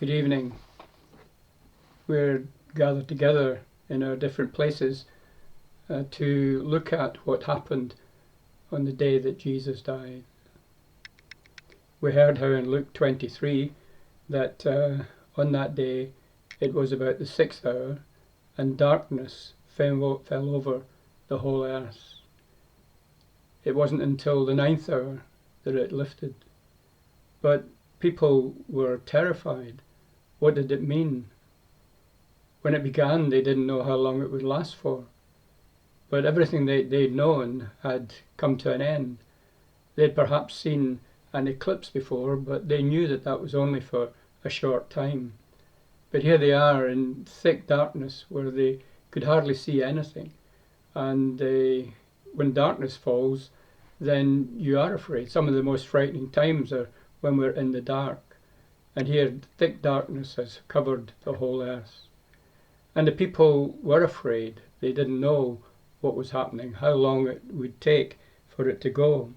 Good evening. We're gathered together in our different places to look at what happened on the day that Jesus died. We heard how in Luke 23 that on that day it was about the 6th hour and darkness fell over the whole earth. It wasn't until the 9th hour that it lifted. But people were terrified. What did it mean? When it began, they didn't know how long it would last for. But everything they'd known had come to an end. They'd perhaps seen an eclipse before, but they knew that that was only for a short time. But here they are in thick darkness where they could hardly see anything. And when darkness falls, then you are afraid. Some of the most frightening times are when we're in the dark. And here thick darkness has covered the whole earth. And the people were afraid. They didn't know what was happening, how long it would take for it to go.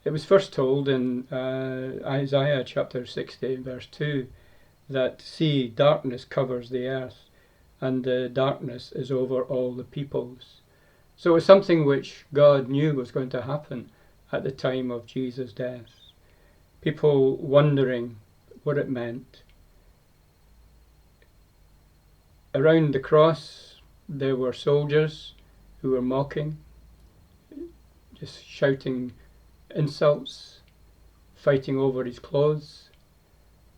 It was first told in Isaiah chapter 60 verse 2 that, see, darkness covers the earth, and the darkness is over all the peoples. So it was something which God knew was going to happen at the time of Jesus' death. People wondering what it meant. Around the cross there were soldiers who were mocking, just shouting insults, fighting over his clothes.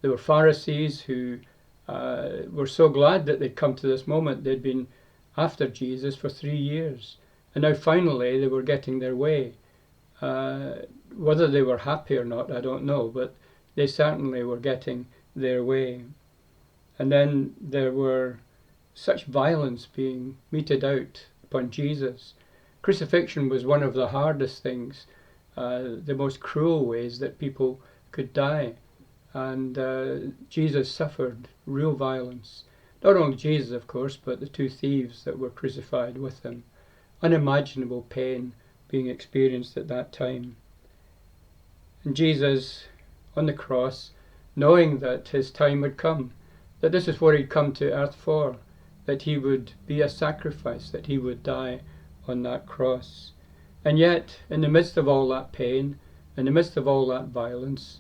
There were Pharisees who were so glad that they'd come to this moment. They'd been after Jesus for 3 years, and now finally they were getting their way. Whether they were happy or not, I don't know, but they certainly were getting their way. And then there were such violence being meted out upon Jesus. Crucifixion was one of the hardest things, the most cruel ways that people could die. And Jesus suffered real violence. Not only Jesus, of course, but the 2 thieves that were crucified with him. Unimaginable pain being experienced at that time. And Jesus on the cross, knowing that his time had come, that this is what he'd come to earth for, that he would be a sacrifice, that he would die on that cross. And yet, in the midst of all that pain, in the midst of all that violence,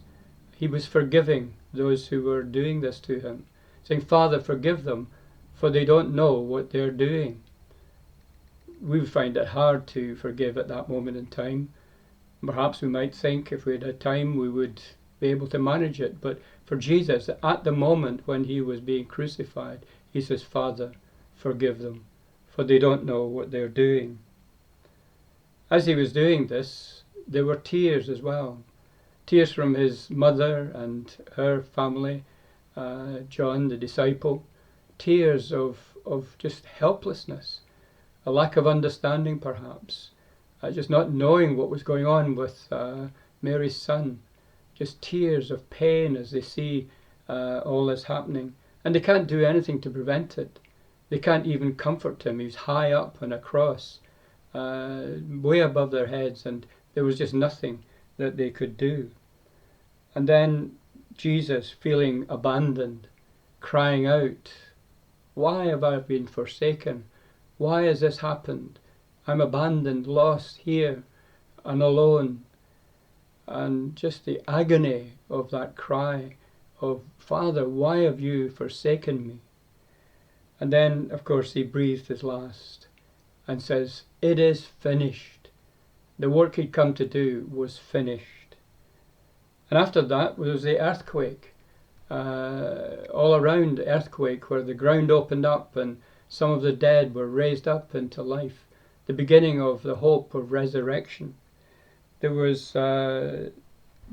he was forgiving those who were doing this to him, saying, Father, forgive them, for they don't know what they're doing. We would find it hard to forgive at that moment in time. Perhaps we might think if we had had time we would be able to manage it. But for Jesus, at the moment when he was being crucified, he says, Father, forgive them, for they don't know what they're doing. As he was doing this, there were tears as well. Tears from his mother and her family, John the disciple. Tears of just helplessness. A lack of understanding perhaps. Just not knowing what was going on with Mary's son. Just tears of pain as they see all this happening. And they can't do anything to prevent it. They can't even comfort him. He was high up on a cross, way above their heads, and there was just nothing that they could do. And then Jesus, feeling abandoned, crying out, why have I been forsaken? Why has this happened? I'm abandoned, lost here and alone. And just the agony of that cry of, Father, why have you forsaken me? And then, of course, he breathed his last and says, it is finished. The work he'd come to do was finished. And after that was the earthquake. All around the earthquake where the ground opened up and some of the dead were raised up into life. The beginning of the hope of resurrection. There was the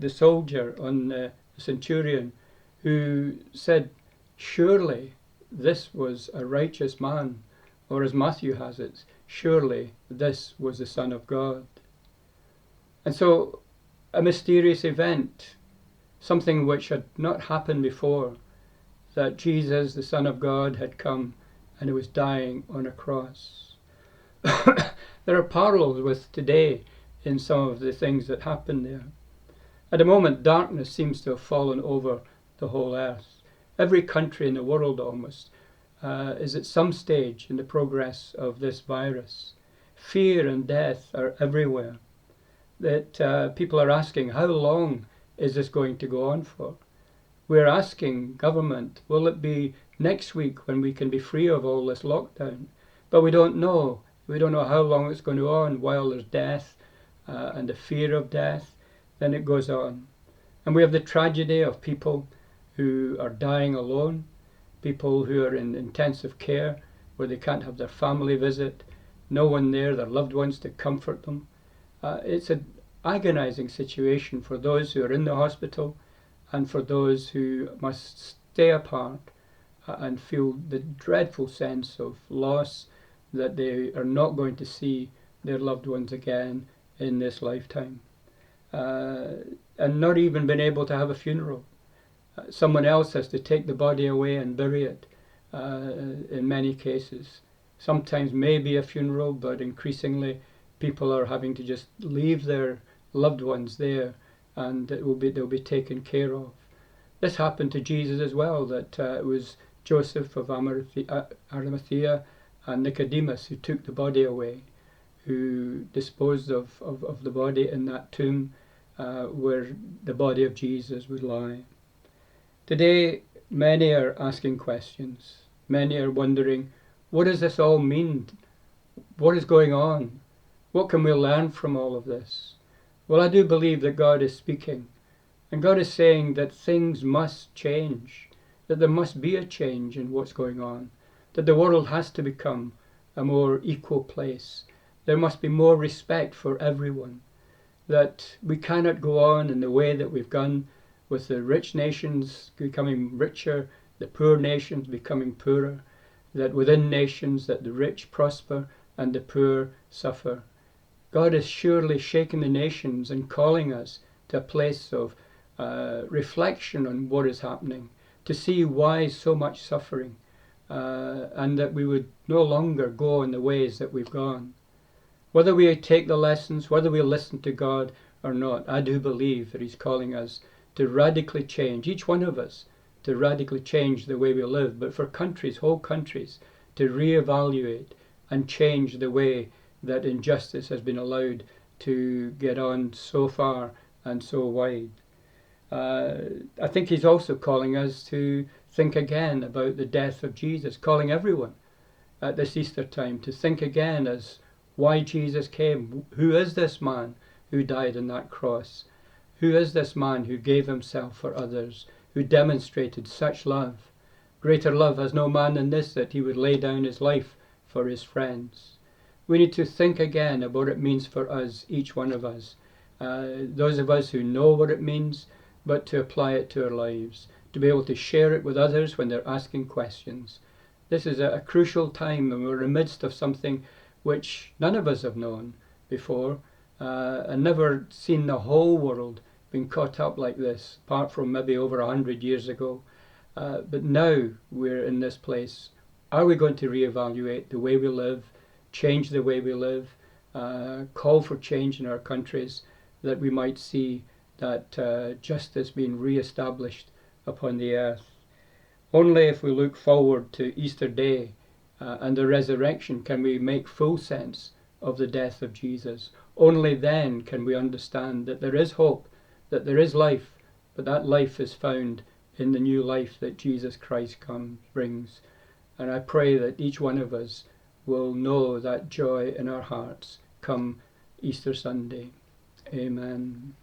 soldier on the centurion who said, surely this was a righteous man, or as Matthew has it, surely this was the Son of God. And so a mysterious event, something which had not happened before, that Jesus, the Son of God, had come and he was dying on a cross. There are parallels with today in some of the things that happen there. At the moment, darkness seems to have fallen over the whole earth. Every country in the world almost is at some stage in the progress of this virus. Fear and death are everywhere. That people are asking, how long is this going to go on for? We're asking government, will it be next week when we can be free of all this lockdown? But we don't know. We don't know how long it's going to go on. While there's death and the fear of death, then it goes on. And we have the tragedy of people who are dying alone, people who are in intensive care where they can't have their family visit, no one there, their loved ones to comfort them. It's an agonizing situation for those who are in the hospital and for those who must stay apart and feel the dreadful sense of loss that they are not going to see their loved ones again in this lifetime. And not even been able to have a funeral. Someone else has to take the body away and bury it in many cases. Sometimes maybe a funeral, but increasingly people are having to just leave their loved ones there and they'll be taken care of. This happened to Jesus as well, that it was Joseph of Arimathea and Nicodemus who took the body away, who disposed of the body in that tomb where the body of Jesus would lie. Today, many are asking questions. Many are wondering, what does this all mean? What is going on? What can we learn from all of this? Well, I do believe that God is speaking. And God is saying that things must change. That there must be a change in what's going on. That the world has to become a more equal place. There must be more respect for everyone. That we cannot go on in the way that we've gone, with the rich nations becoming richer, the poor nations becoming poorer, that within nations that the rich prosper and the poor suffer. God is surely shaking the nations and calling us to a place of reflection on what is happening, to see why so much suffering, and that we would no longer go in the ways that we've gone. Whether we take the lessons, whether we listen to God or not, I do believe that He's calling us to radically change, each one of us, to radically change the way we live, but for countries, whole countries, to reevaluate and change the way that injustice has been allowed to get on so far and so wide. I think He's also calling us to think again about the death of Jesus, calling everyone at this Easter time to think again as why Jesus came. Who is this man who died on that cross? Who is this man who gave himself for others, who demonstrated such love? Greater love has no man than this, that he would lay down his life for his friends. We need to think again about what it means for us, each one of us. Those of us who know what it means, but to apply it to our lives, to be able to share it with others when they're asking questions. This is a crucial time, and we're in the midst of something which none of us have known before, and never seen the whole world being caught up like this, apart from maybe over 100 years ago. But now we're in this place. Are we going to reevaluate the way we live, change the way we live, call for change in our countries, that we might see that justice being re-established upon the earth? Only if we look forward to Easter Day and the resurrection can we make full sense of the death of Jesus. Only then can we understand that there is hope, that there is life, but that life is found in the new life that Jesus Christ brings. And I pray that each one of us will know that joy in our hearts come Easter Sunday. Amen.